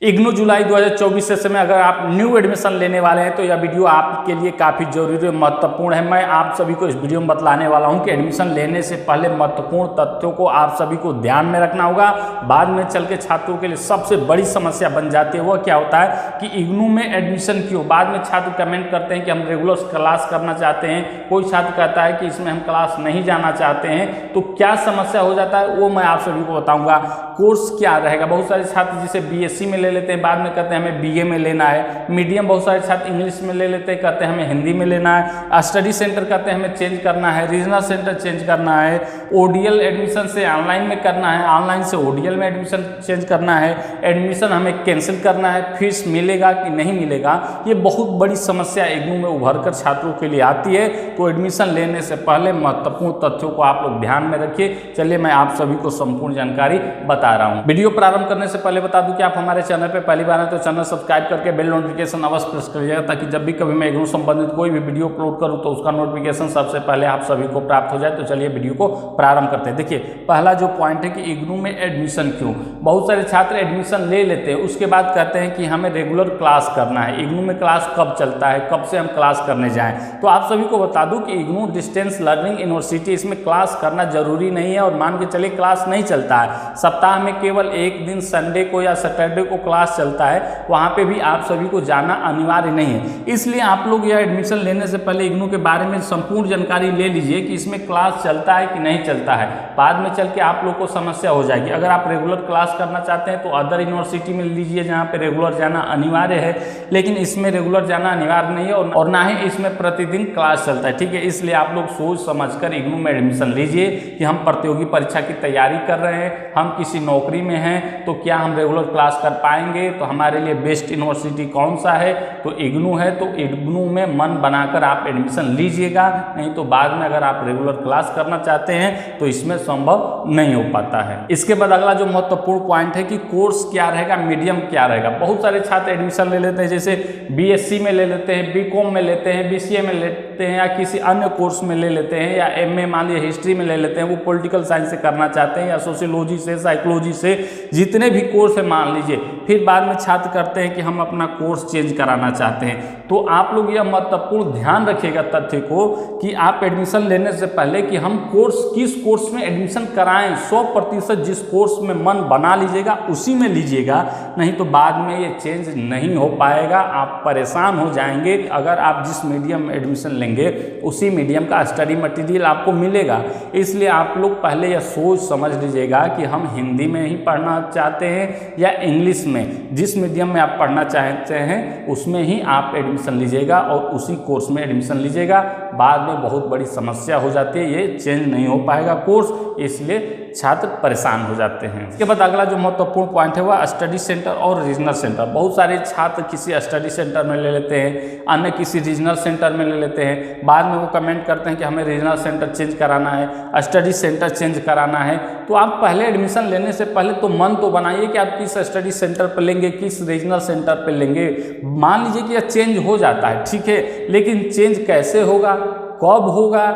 इग्नू जुलाई 2024 session में अगर आप न्यू एडमिशन लेने वाले हैं तो यह वीडियो आपके लिए काफ़ी जरूरी और महत्वपूर्ण है। मैं आप सभी को इस वीडियो में बतलाने वाला हूं कि एडमिशन लेने से पहले महत्वपूर्ण तथ्यों को आप सभी को ध्यान में रखना होगा। बाद में चल के छात्रों के लिए सबसे बड़ी समस्या बन जाती है। वह क्या होता है कि इग्नू में एडमिशन क्यों, बाद में छात्र कमेंट करते हैं कि हम रेगुलर क्लास करना चाहते हैं, कोई छात्र कहता है कि इसमें हम क्लास नहीं जाना चाहते हैं, तो क्या समस्या हो जाता है वो मैं आप सभी को बताऊँगा। कोर्स क्या रहेगा, बहुत सारे छात्र जिसे BSc में ले लेते हैं, बाद में कहते हैं हमें BA में लेना है। मीडियम बहुत सारे छात्र इंग्लिश में ले लेते हैं, कहते हैं हमें हिंदी में लेना है। स्टडी सेंटर कहते हैं हमें चेंज करना है, रीजनल सेंटर चेंज करना है, ODL एडमिशन से ऑनलाइन में करना है, ऑनलाइन से ODL में एडमिशन चेंज करना है, एडमिशन हमें कैंसिल करना है, फीस मिलेगा कि नहीं मिलेगा। ये बहुत बड़ी समस्या इग्नू में उभर कर छात्रों के लिए आती है। तो एडमिशन लेने से पहले महत्वपूर्ण तथ्यों को आप लोग ध्यान में रखिए। चलिए मैं आप सभी को संपूर्ण जानकारी बता रहा हूं। वीडियो प्रारंभ करने से पहले बता दूं कि आप हमारे चैनल पे पहली बार हैं तो चैनल सब्सक्राइब करके बेल नोटिफिकेशन अवश्य प्रेस करिएगा, ताकि जब भी कभी मैं इग्नू संबंधित कोई भी वीडियो अपलोड करूं तो उसका नोटिफिकेशन सबसे पहले आप सभी को प्राप्त हो जाए। तो चलिए वीडियो को प्रारंभ करते हैं। देखिए पहला जो पॉइंट है कि इग्नू में एडमिशन क्यों। बहुत सारे छात्र एडमिशन ले लेते हैं, उसके बाद कहते हैं कि हमें रेगुलर क्लास करना है। इग्नू में क्लास कब चलता है, कब से हम क्लास करने जाएं। तो आप सभी को बता दूं कि इग्नू डिस्टेंस लर्निंग यूनिवर्सिटी, इसमें क्लास करना जरूरी नहीं है। और मान के चलिए क्लास नहीं चलता है, सप्ताह में केवल एक दिन संडे को या सैटरडे को क्लास चलता है, वहाँ पे भी आप सभी को जाना अनिवार्य नहीं है। इसलिए आप लोग यह एडमिशन लेने से पहले इग्नू के बारे में संपूर्ण जानकारी ले लीजिए कि इसमें क्लास चलता है कि नहीं चलता है। बाद में चल के आप लोग को समस्या हो जाएगी। अगर आप रेगुलर क्लास करना चाहते हैं तो अदर यूनिवर्सिटी में लीजिए जहाँ पे रेगुलर जाना अनिवार्य है, लेकिन इसमें रेगुलर जाना अनिवार्य नहीं है और ना ही इसमें प्रतिदिन क्लास चलता है। ठीक है, इसलिए आप लोग सोच समझ कर इग्नू में एडमिशन लीजिए कि हम प्रतियोगी परीक्षा की तैयारी कर रहे हैं, हम किसी नौकरी में हैं, तो क्या हम रेगुलर क्लास कर पाएंगे, तो हमारे लिए बेस्ट यूनिवर्सिटी कौन सा है, तो इग्नू है। तो इग्नू में मन बनाकर आप एडमिशन लीजिएगा, नहीं तो बाद में अगर आप रेगुलर क्लास करना चाहते हैं तो इसमें संभव नहीं हो पाता है। इसके बाद अगला जो महत्वपूर्ण पॉइंट है कि कोर्स क्या रहेगा, मीडियम क्या रहेगा। बहुत सारे छात्र एडमिशन ले लेते हैं, जैसे BSc में ले लेते हैं, BCom में लेते हैं, BCA में लेते हैं, या किसी अन्य कोर्स में ले लेते हैं, या MA मान लीजिए हिस्ट्री में ले लेते हैं, वो पॉलिटिकल साइंस से करना चाहते हैं, या सोशियोलॉजी से, साइकोलॉजी से, जितने भी कोर्स है मान लीजिए। फिर बाद में छात्र करते हैं कि हम अपना कोर्स चेंज कराना चाहते हैं। तो आप लोग यह महत्वपूर्ण ध्यान रखिएगा तथ्य को कि आप एडमिशन लेने से पहले कि हम कोर्स किस कोर्स में एडमिशन कराएं, 100% जिस कोर्स में मन बना लीजिएगा उसी में लीजिएगा, नहीं तो बाद में ये चेंज नहीं हो पाएगा, आप परेशान हो जाएंगे। अगर आप जिस मीडियम में एडमिशन लेंगे उसी मीडियम का स्टडी मटेरियल आपको मिलेगा। इसलिए आप लोग पहले यह सोच समझ लीजिएगा कि हम हिंदी में ही पढ़ना चाहते हैं या इंग्लिश में, जिस मीडियम में आप पढ़ना चाहते हैं उसमें ही आप एडमिशन लीजिएगा और उसी कोर्स में एडमिशन लीजिएगा। बाद में बहुत बड़ी समस्या हो जाती है, ये चेंज नहीं हो पाएगा कोर्स, इसलिए छात्र परेशान हो जाते हैं। इसके बाद अगला जो महत्वपूर्ण पॉइंट है वह स्टडी सेंटर और रीजनल सेंटर। बहुत सारे छात्र किसी स्टडी सेंटर में ले लेते हैं, अन्य किसी रीजनल सेंटर में ले लेते हैं, बाद में वो कमेंट करते हैं कि हमें रीजनल सेंटर चेंज कराना है, स्टडी सेंटर चेंज कराना है। तो आप पहले एडमिशन लेने से पहले तो मन तो बनाइए कि आप किस स्टडी सेंटर पर लेंगे, किस रीजनल सेंटर पर लेंगे। मान लीजिए कि यह चेंज हो जाता है, ठीक है, लेकिन चेंज कैसे होगा, कब होगा,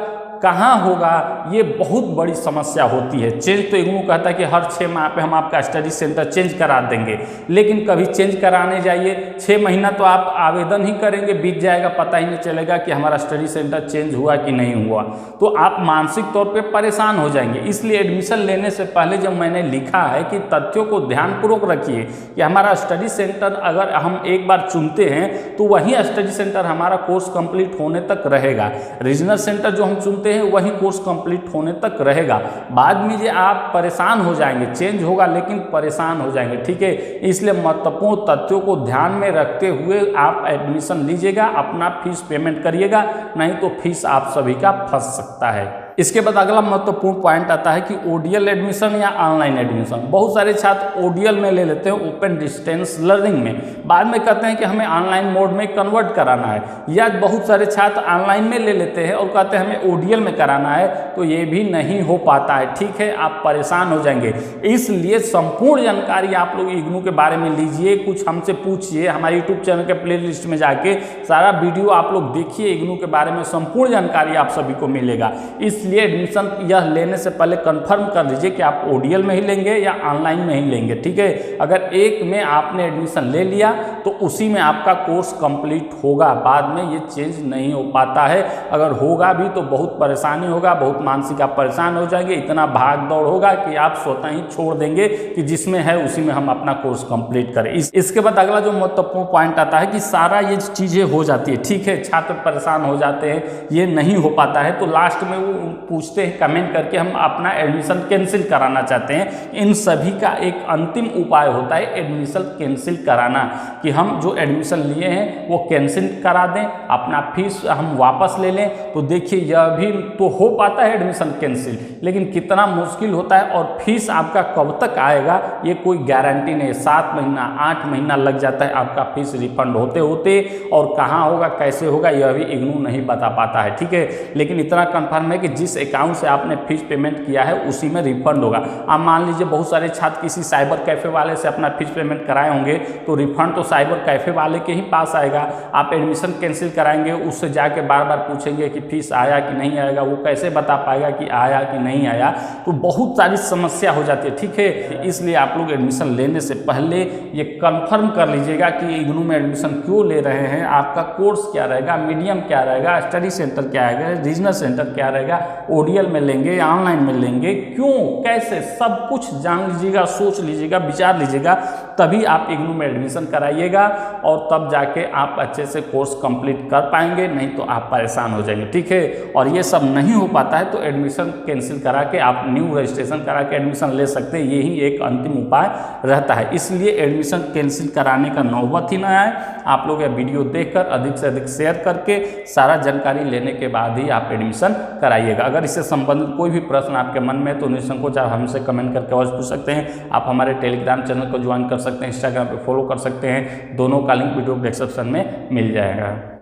कहाँ होगा, ये बहुत बड़ी समस्या होती है। चेंज तो इग्नू कहता है कि हर 6 माह पे हम आपका स्टडी सेंटर चेंज करा देंगे, लेकिन कभी चेंज कराने जाइए 6 महीना तो आप आवेदन ही करेंगे, बीत जाएगा, पता ही नहीं चलेगा कि हमारा स्टडी सेंटर चेंज हुआ कि नहीं हुआ। तो आप मानसिक तौर पे परेशान हो जाएंगे। इसलिए एडमिशन लेने से पहले जब मैंने लिखा है कि तथ्यों को ध्यानपूर्वक रखिए कि हमारा स्टडी सेंटर अगर हम एक बार चुनते हैं तो वही स्टडी सेंटर हमारा कोर्स कंप्लीट होने तक रहेगा। रीजनल सेंटर जो हम चुनते वही कोर्स कंप्लीट होने तक रहेगा। बाद में ये आप परेशान हो जाएंगे, चेंज होगा लेकिन परेशान हो जाएंगे, ठीक है। इसलिए महत्वपूर्ण तथ्यों को ध्यान में रखते हुए आप एडमिशन लीजिएगा, अपना फीस पेमेंट करिएगा, नहीं तो फीस आप सभी का फंस सकता है। इसके बाद अगला महत्वपूर्ण पॉइंट आता है कि ODL एडमिशन या ऑनलाइन एडमिशन। बहुत सारे छात्र ODL में ले लेते हैं, ओपन डिस्टेंस लर्निंग में, बाद में कहते हैं कि हमें ऑनलाइन मोड में कन्वर्ट कराना है, या बहुत सारे छात्र ऑनलाइन में ले लेते हैं और कहते हैं हमें ODL में कराना है, तो ये भी नहीं हो पाता है, ठीक है, आप परेशान हो जाएंगे। इसलिए संपूर्ण जानकारी आप लोग इग्नू के बारे में लीजिए, कुछ हमसे पूछिए, हमारे यूट्यूब चैनल के प्ले लिस्ट में जाके सारा वीडियो आप लोग देखिए, इग्नू के बारे में संपूर्ण जानकारी आप सभी को मिलेगा। इस इसलिए एडमिशन यह लेने से पहले कंफर्म कर लीजिए कि आप ओडीएल में ही लेंगे या ऑनलाइन में ही लेंगे, ठीक है। अगर एक में आपने एडमिशन ले लिया तो उसी में आपका कोर्स कंप्लीट होगा, बाद में ये चेंज नहीं हो पाता है। अगर होगा भी तो बहुत परेशानी होगा, बहुत मानसिक आप परेशान हो जाएंगे, इतना भाग दौड़ होगा कि आप स्वतः ही छोड़ देंगे कि जिसमें है उसी में हम अपना कोर्स कंप्लीट करें। इसके बाद अगला जो महत्वपूर्ण पॉइंट आता है कि सारा ये चीज़ें हो जाती है, ठीक है, छात्र परेशान हो जाते हैं, ये नहीं हो पाता है तो लास्ट में वो पूछते हैं कमेंट करके हम अपना एडमिशन कैंसिल कराना चाहते हैं। इन सभी का एक अंतिम उपाय होता है एडमिशन कैंसिल कराना, कि हम जो एडमिशन लिए हैं वो कैंसिल करा दें, अपना फीस हम वापस ले लें। तो देखिए यह भी तो हो पाता है एडमिशन कैंसिल, लेकिन कितना मुश्किल होता है और फीस आपका कब तक आएगा ये कोई गारंटी नहीं। 7 महीना 8 महीना लग जाता है आपका फीस रिफंड होते होते, और कहाँ होगा कैसे होगा यह भी इग्नू नहीं बता पाता है, ठीक है। लेकिन इतना कंफर्म है कि जिस अकाउंट से आपने फीस पेमेंट किया है उसी में रिफंड होगा। आप मान लीजिए बहुत सारे छात्र किसी साइबर कैफ़े वाले से अपना फीस पेमेंट कराए होंगे तो रिफंड तो साइबर कैफ़े वाले के ही पास आएगा। आप एडमिशन कैंसिल कराएंगे, उससे जाके बार बार पूछेंगे कि फीस आया कि नहीं आएगा, वो कैसे बता पाएगा कि आया कि नहीं आया। तो बहुत सारी समस्या हो जाती है, ठीक है। इसलिए आप लोग एडमिशन लेने से पहले ये कंफर्म कर लीजिएगा कि इग्नू में एडमिशन क्यों ले रहे हैं, आपका कोर्स क्या रहेगा, मीडियम क्या रहेगा, स्टडी सेंटर क्या रहेगा, रीजनल सेंटर क्या रहेगा, ओडीएल में लेंगे या ऑनलाइन में लेंगे, क्यों कैसे सब कुछ जान लीजिएगा, सोच लीजिएगा, विचार लीजिएगा, तभी आप इग्नू में एडमिशन कराइएगा और तब जाके आप अच्छे से कोर्स कंप्लीट कर पाएंगे, नहीं तो आप परेशान हो जाएंगे, ठीक है। और ये सब नहीं हो पाता है तो एडमिशन कैंसिल करा के आप न्यू रजिस्ट्रेशन करा के एडमिशन ले सकते हैं, यही एक अंतिम उपाय रहता है। इसलिए एडमिशन कैंसिल कराने का नौबत ही ना आए। आप लोग यह वीडियो देखकर अधिक से अधिक शेयर करके सारा जानकारी लेने के बाद ही आप एडमिशन कराइएगा। अगर इससे संबंधित कोई भी प्रश्न आपके मन में तो निसंकोच आप हमसे कमेंट करके अवश्य पूछ सकते हैं। आप हमारे टेलीग्राम चैनल को ज्वाइन कर सकते हैं, इंस्टाग्राम पे फॉलो कर सकते हैं, दोनों का लिंक वीडियो डिस्क्रिप्शन में मिल जाएगा।